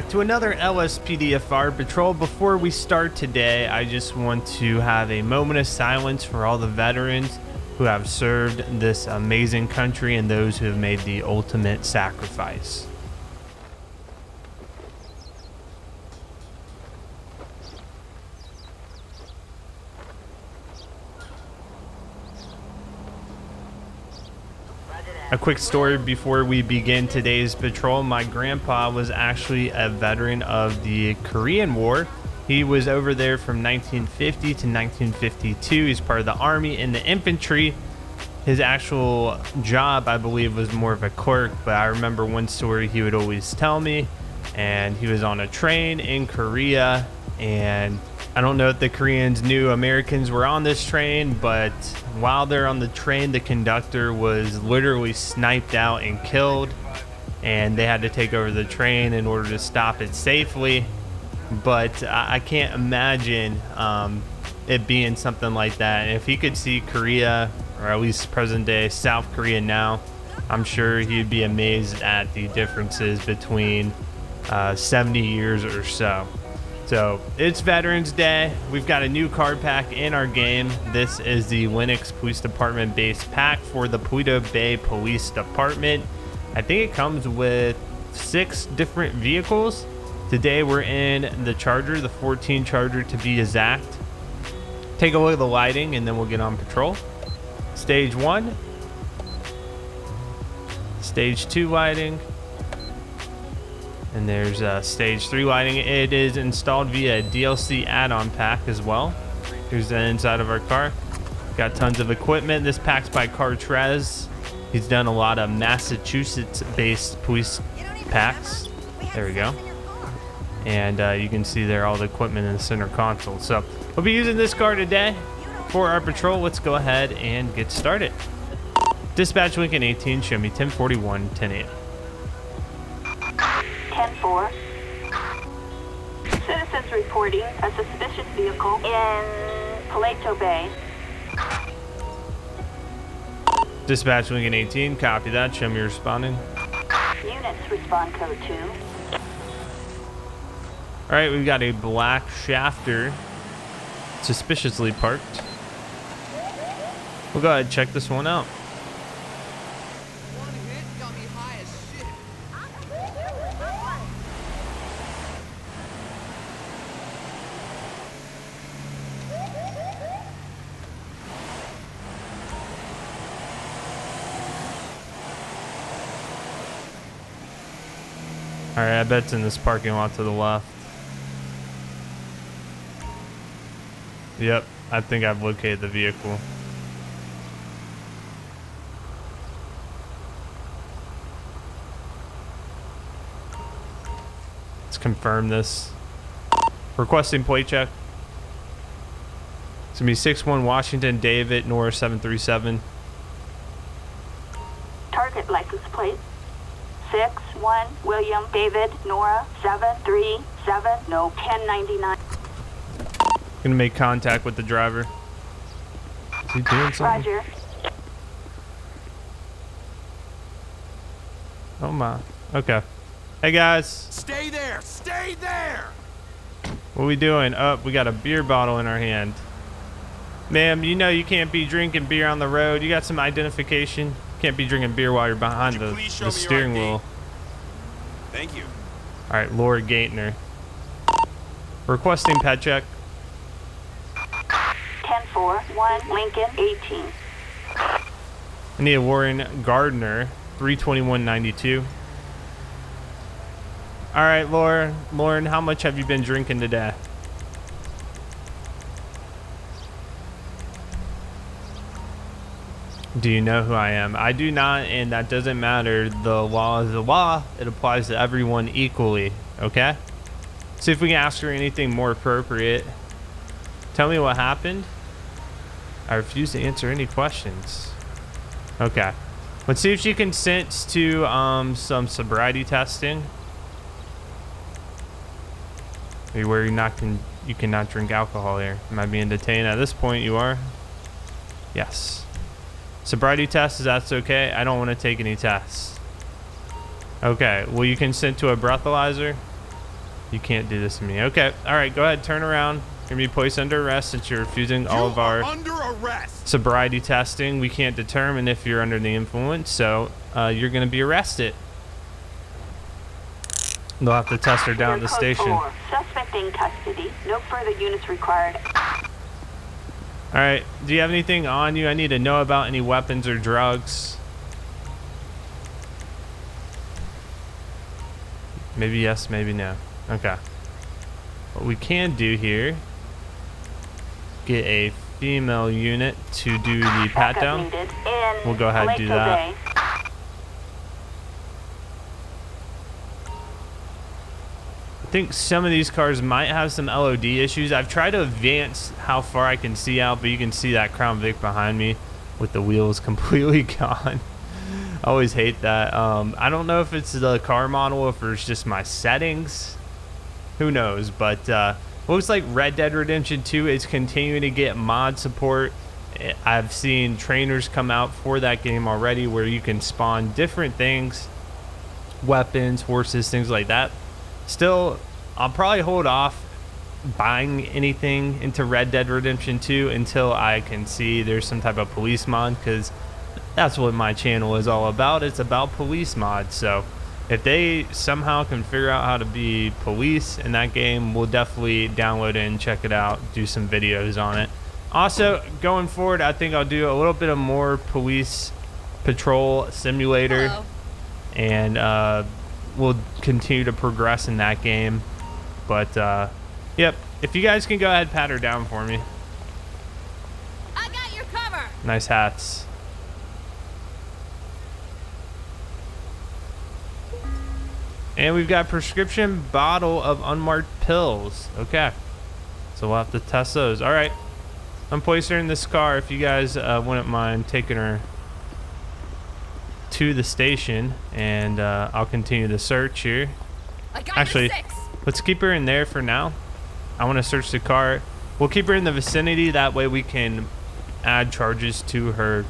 back to another LSPDFR patrol. Before we start today, I just want to have a moment of silence for all the veterans who have served this amazing country and those who have made the ultimate sacrifice. A quick story before we begin today's patrol. My grandpa was actually a veteran of the Korean War. He was over there from 1950 to 1952. He's part of the Army in the infantry. His actual job, I believe, was more of a clerk, but I remember one story he would always tell me, and he was on a train in Korea, and I don't know if the Koreans knew Americans were on this train, but while they're on the train, the conductor was literally sniped out and killed, and they had to take over the train in order to stop it safely. But I can't imagine it being something like that. And if he could see Korea, or at least present day South Korea now, I'm sure he'd be amazed at the differences between 70 years or so. So it's Veterans Day. We've got a new card pack in our game. This is the Lenox Police Department base pack for the Paleto Bay Police Department. I think it comes with 6 different vehicles. Today we're in the Charger, the 14 Charger to be exact. Take a look at the lighting and then we'll get on patrol. Stage 1. Stage 2 lighting. And there's stage 3 lighting. It is installed via a DLC add-on pack as well. Here's the inside of our car. Got tons of equipment. This pack's by Cartrez. He's done a lot of Massachusetts-based police packs. There we go. And you can see there all the equipment in the center console. So we'll be using this car today for our patrol. Let's go ahead and get started. Dispatch Lincoln 18, show me 1041, 10-8. 10-4. Citizens reporting a suspicious vehicle in Paleto Bay. Dispatch Lincoln 18, copy that. Show me responding. Units respond code 2. All right, we've got a black Shafter suspiciously parked. We'll go ahead and check this one out. All right, I bet it's in this parking lot to the left. Yep, I think I've located the vehicle. Let's confirm this. Requesting plate check. It's gonna be 61 Washington David Nora 737. Target license plate 61 William David Nora 737. No 1099. Gonna make contact with the driver. Is he doing something? Roger. Oh my. Okay. Hey guys. Stay there! Stay there! What are we doing? Oh, we got a beer bottle in our hand. Ma'am, you know you can't be drinking beer on the road. You got some identification. Can't be drinking beer while you're behind the steering wheel. Thank you. All right, Laura Gaitner. Requesting pet check. 10-4 1 Lincoln 18. I need a Warren Gardner 32192. All right, Lauren, how much have you been drinking today? Do you know who I am? I do not, and that doesn't matter. The law is the law. It applies to everyone equally, okay? See if we can ask her anything more appropriate. Tell me what happened. I refuse to answer any questions. Okay. Let's see if she consents to some sobriety testing. Where you cannot drink alcohol here. Am I being detained? At this point, you are. Yes. Sobriety test, is that okay? I don't want to take any tests. Okay. Will you consent to a breathalyzer? You can't do this to me. Okay. All right. Go ahead. Turn around. You're going to be placed under arrest since you're refusing all of our under arrest. sobriety testing. We can't determine if you're under the influence, so you're going to be arrested. They'll have to test her down at the station. 4. Suspect in custody. No further units required. All right. Do you have anything on you I need to know about? Any weapons or drugs? Maybe yes, maybe no. Okay. What we can do here, get a female unit to do the pat down. We'll go ahead and do that. I think some of these cars might have some LOD issues. I've tried to advance how far I can see out, but you can see that Crown Vic behind me with the wheels completely gone. I always hate that. I don't know if it's the car model or if it's just my settings. Who knows? But looks like Red Dead Redemption 2 is continuing to get mod support. I've seen trainers come out for that game already where you can spawn different things, weapons, horses, things like that. Still, I'll probably hold off buying anything into Red Dead Redemption 2 until I can see there's some type of police mod, because that's what my channel is all about. It's about police mods. So if they somehow can figure out how to be police in that game, we'll definitely download it and check it out, do some videos on it. Also, going forward, I think I'll do a little bit of more police patrol simulator. Hello. And we'll continue to progress in that game. But yep, if you guys can go ahead and pat her down for me. I got your cover. Nice hats. And we've got prescription bottle of unmarked pills. Okay, so we'll have to test those. All right, I'm placing her in this car. If you guys wouldn't mind taking her to the station, and I'll continue the search here. I got Actually, your 6. let's keep her in there for now. I want to search the car. We'll keep her in the vicinity. That way we can add charges to her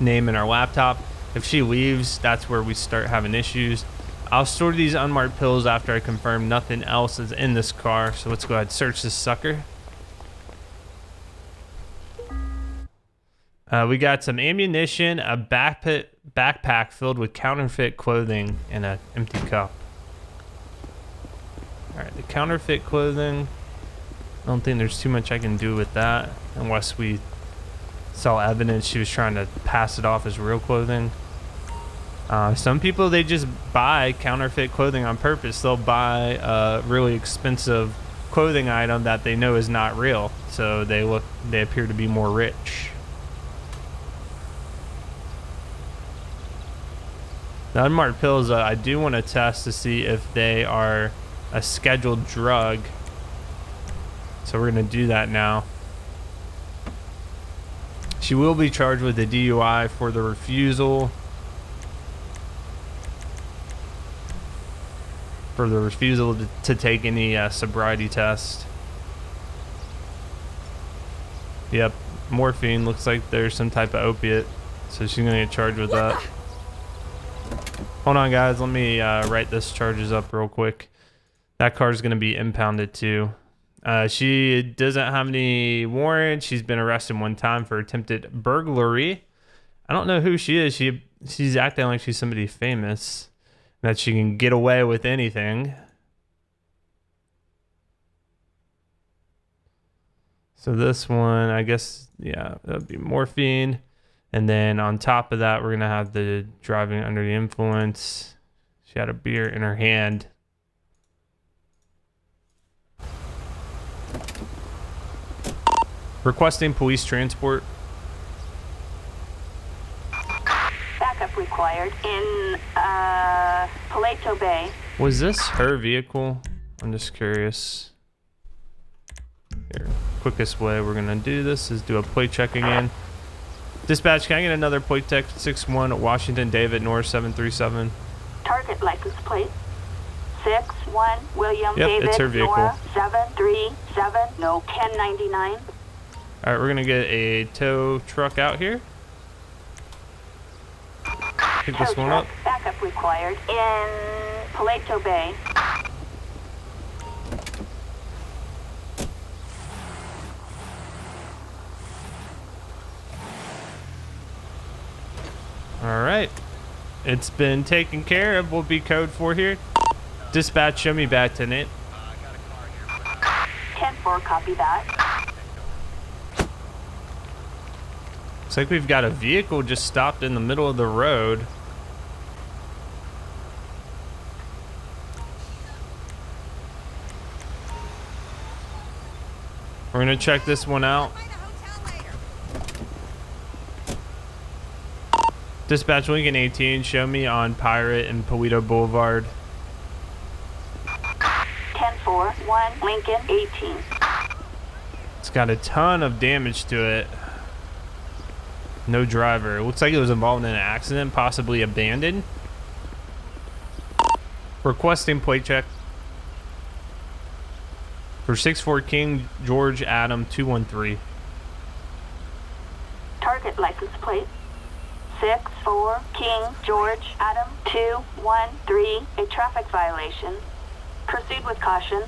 name in our laptop. If she leaves, that's where we start having issues. I'll store these unmarked pills after I confirm nothing else is in this car. So let's go ahead and search this sucker. We got some ammunition, a backpack filled with counterfeit clothing, and an empty cup. All right, the counterfeit clothing, I don't think there's too much I can do with that unless we saw evidence she was trying to pass it off as real clothing. Some people, they just buy counterfeit clothing on purpose. They'll buy a really expensive clothing item that they know is not real, so they appear to be more rich. The unmarked pills, I do want to test to see if they are a scheduled drug. So we're going to do that now. She will be charged with a DUI for the refusal. For the refusal to take any sobriety test. Yep, morphine. Looks like there's some type of opiate. So she's going to get charged with that. Hold on, guys. Let me write this charges up real quick. That car is going to be impounded too. She doesn't have any warrants. She's been arrested one time for attempted burglary. I don't know who she is. She's acting like she's somebody famous, that she can get away with anything. So this one, I guess, yeah, that would be morphine. And then on top of that, we're going to have the driving under the influence. She had a beer in her hand. Requesting police transport. Backup required in Paleto Bay. Was this her vehicle? I'm just curious. Here, quickest way we're going to do this is do a plate check again. Dispatch, can I get another plate check? 61 Washington David North 737. Target license plate 61 William Yep, David it's her vehicle. Nora 737. No 1099. All right, we're gonna get a tow truck out here. Pick this one up. Backup required in Paleto Bay. All right. It's been taken care of. We'll be code 4 here. Dispatch, show me back to Nate. 10-4, copy that. Looks like we've got a vehicle just stopped in the middle of the road. We're gonna check this one out. Dispatch Lincoln 18, show me on Pirate and Palito Boulevard. 10-4, 1, Lincoln 18. It's got a ton of damage to it. No driver. It looks like it was involved in an accident, possibly abandoned. Requesting plate check. For 6-4 King George Adam 213. Target license plate. 6-4 King George Adam 213. A traffic violation. Proceed with caution.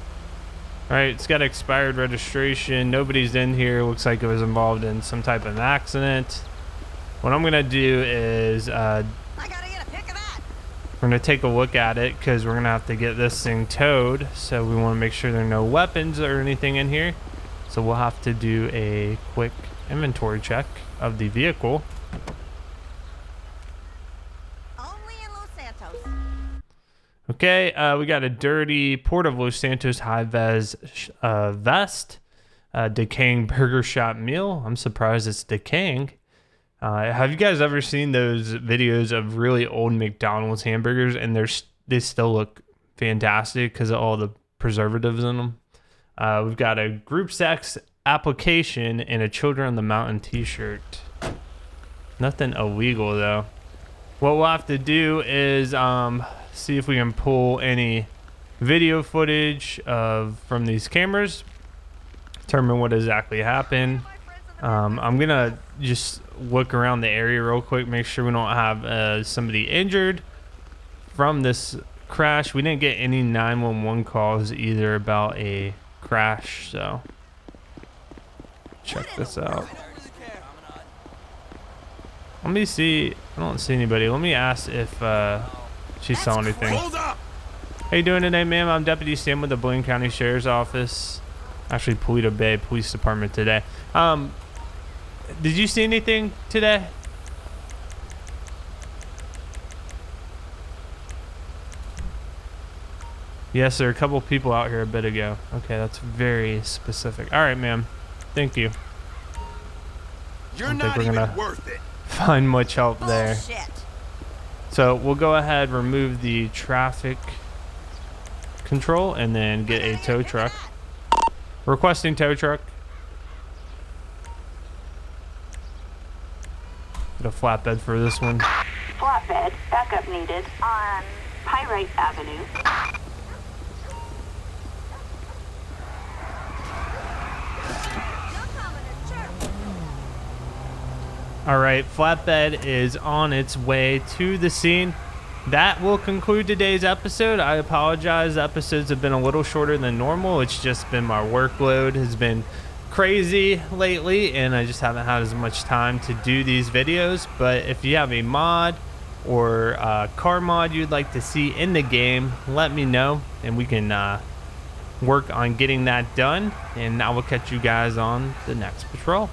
Alright, it's got expired registration. Nobody's in here. Looks like it was involved in some type of accident. What I'm gonna do is I gotta get a pic of that. we're gonna take a look at it because we're gonna have to get this thing towed. So we want to make sure there are no weapons or anything in here. So we'll have to do a quick inventory check of the vehicle. Only in Los Santos. Okay, we got a dirty Port of Los Santos high-vis vest, decaying burger shop meal. I'm surprised it's decaying. Have you guys ever seen those videos of really old McDonald's hamburgers and they still look fantastic because of all the preservatives in them? We've got a group sex application and a Children on the Mountain t-shirt. Nothing illegal though. What we'll have to do is see if we can pull any video footage from these cameras, determine what exactly happened. I'm gonna just look around the area real quick, make sure we don't have somebody injured from this crash. We didn't get any 911 calls either about a crash, so check this out. Let me see. I don't see anybody. Let me ask if she saw anything. Hold up! How you doing today, ma'am? I'm Deputy Sam with the Blaine County Sheriff's Office. Actually, Palito Bay Police Department today. Did you see anything today? Yes, there are a couple people out here a bit ago. Okay, that's very specific. All right, ma'am. Thank you. You're think not we're even gonna- worth it. Find much help there. Bullshit. So we'll go ahead, remove the traffic control, and then get a tow truck. Requesting tow truck. Get a flatbed for this one. Flatbed, backup needed on Pyrite Avenue. All right, flatbed is on its way to the scene. That will conclude today's episode. I apologize. The episodes have been a little shorter than normal. It's just been my workload has been crazy lately, and I just haven't had as much time to do these videos. But if you have a mod or a car mod you'd like to see in the game, let me know, and we can work on getting that done. And I will catch you guys on the next patrol.